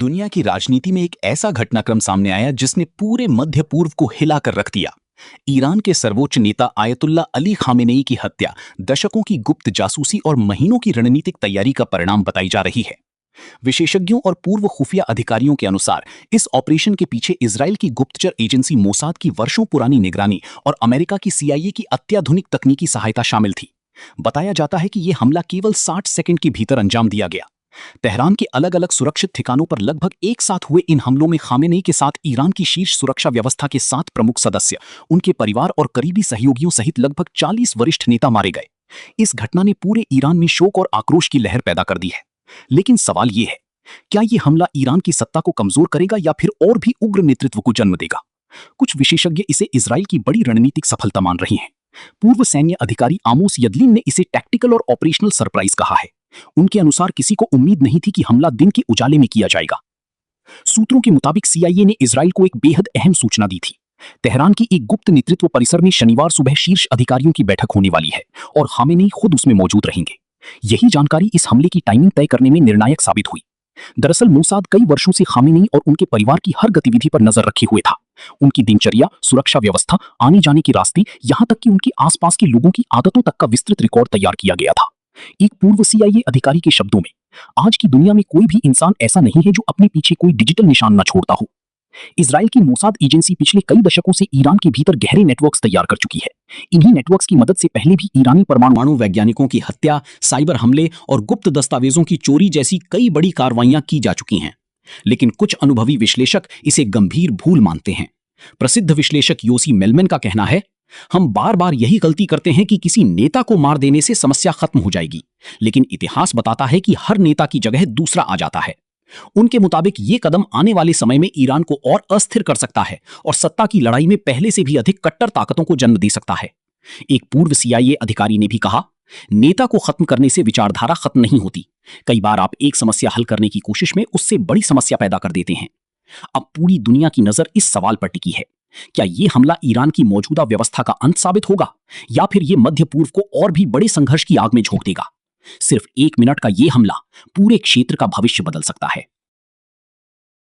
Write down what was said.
दुनिया की राजनीति में एक ऐसा घटनाक्रम सामने आया जिसने पूरे मध्य पूर्व को हिलाकर रख दिया। ईरान के सर्वोच्च नेता आयतुल्ला अली खामेनेई की हत्या दशकों की गुप्त जासूसी और महीनों की रणनीतिक तैयारी का परिणाम बताई जा रही है। विशेषज्ञों और पूर्व खुफिया अधिकारियों के अनुसार इस ऑपरेशन के पीछे इजराइल की गुप्तचर एजेंसी मोसाद की वर्षों पुरानी निगरानी और अमेरिका की CIA की अत्याधुनिक तकनीकी सहायता शामिल थी। बताया जाता है कि यह हमला केवल 60 सेकंड के भीतर अंजाम दिया गया। तेहरान के अलग अलग सुरक्षित ठिकानों पर लगभग एक साथ हुए इन हमलों में खामेनेई के साथ ईरान की शीर्ष सुरक्षा व्यवस्था के 7 प्रमुख सदस्य, उनके परिवार और करीबी सहयोगियों सहित लगभग 40 वरिष्ठ नेता मारे गए। इस घटना ने पूरे ईरान में शोक और आक्रोश की लहर पैदा कर दी है। लेकिन सवाल यह है, क्या यह हमला ईरान की सत्ता को कमजोर करेगा या फिर और भी उग्र नेतृत्व को जन्म देगा? कुछ विशेषज्ञ इसे इजराइल की बड़ी रणनीतिक सफलता मान रही हैं। पूर्व सैन्य अधिकारी आमोस यदलिन ने इसे टैक्टिकल और ऑपरेशनल सरप्राइज कहा है। उनके अनुसार किसी को उम्मीद नहीं थी कि हमला दिन के उजाले में किया जाएगा। सूत्रों के मुताबिक CIA ने इजराइल को एक बेहद अहम सूचना दी थी। तेहरान की एक गुप्त नेतृत्व परिसर में शनिवार सुबह शीर्ष अधिकारियों की बैठक होने वाली है और खामेनेई खुद उसमें मौजूद रहेंगे। यही जानकारी इस हमले की टाइमिंग तय करने में निर्णायक साबित हुई। दरअसल मोसाद कई वर्षों से खामेनेई और उनके परिवार की हर गतिविधि पर नजर रखे हुए था। उनकी दिनचर्या, सुरक्षा व्यवस्था, आने जाने के रास्ते, यहां तक कि उनके आसपास के लोगों की आदतों तक का विस्तृत रिकॉर्ड तैयार किया गया था। एक पूर्व CIA अधिकारी के शब्दों में, आज की दुनिया में कोई भी इंसान ऐसा नहीं है जो अपने पीछे कोई डिजिटल निशान न छोड़ता हो। इजराइल की मोसाद एजेंसी पिछले कई दशकों से ईरान के भीतर गहरे नेटवर्क्स तैयार कर चुकी है। इन्हीं नेटवर्क्स की मदद से पहले भी ईरानी परमाणु वैज्ञानिकों की हत्या, साइबर हमले और गुप्त दस्तावेजों की चोरी जैसी कई बड़ी कार्रवाइयां की जा चुकी हैं। लेकिन कुछ अनुभवी विश्लेषक इसे गंभीर भूल मानते हैं। प्रसिद्ध विश्लेषक योसी मेलमैन का कहना है, हम बार बार यही गलती करते हैं कि किसी नेता को मार देने से समस्या खत्म हो जाएगी, लेकिन इतिहास बताता है कि हर नेता की जगह दूसरा आ जाता है। उनके मुताबिक ये कदम आने वाले समय में ईरान को और अस्थिर कर सकता है और सत्ता की लड़ाई में पहले से भी अधिक कट्टर ताकतों को जन्म दे सकता है। एक पूर्व CIA अधिकारी ने भी कहा, नेता को खत्म करने से विचारधारा खत्म नहीं होती। कई बार आप एक समस्या हल करने की कोशिश में उससे बड़ी समस्या पैदा कर देते हैं। अब पूरी दुनिया की नजर इस सवाल पर टिकी है, क्या यह हमला ईरान की मौजूदा व्यवस्था का अंत साबित होगा या फिर यह मध्य पूर्व को और भी बड़े संघर्ष की आग में झोंक देगा? सिर्फ 1 मिनट का यह हमला पूरे क्षेत्र का भविष्य बदल सकता है।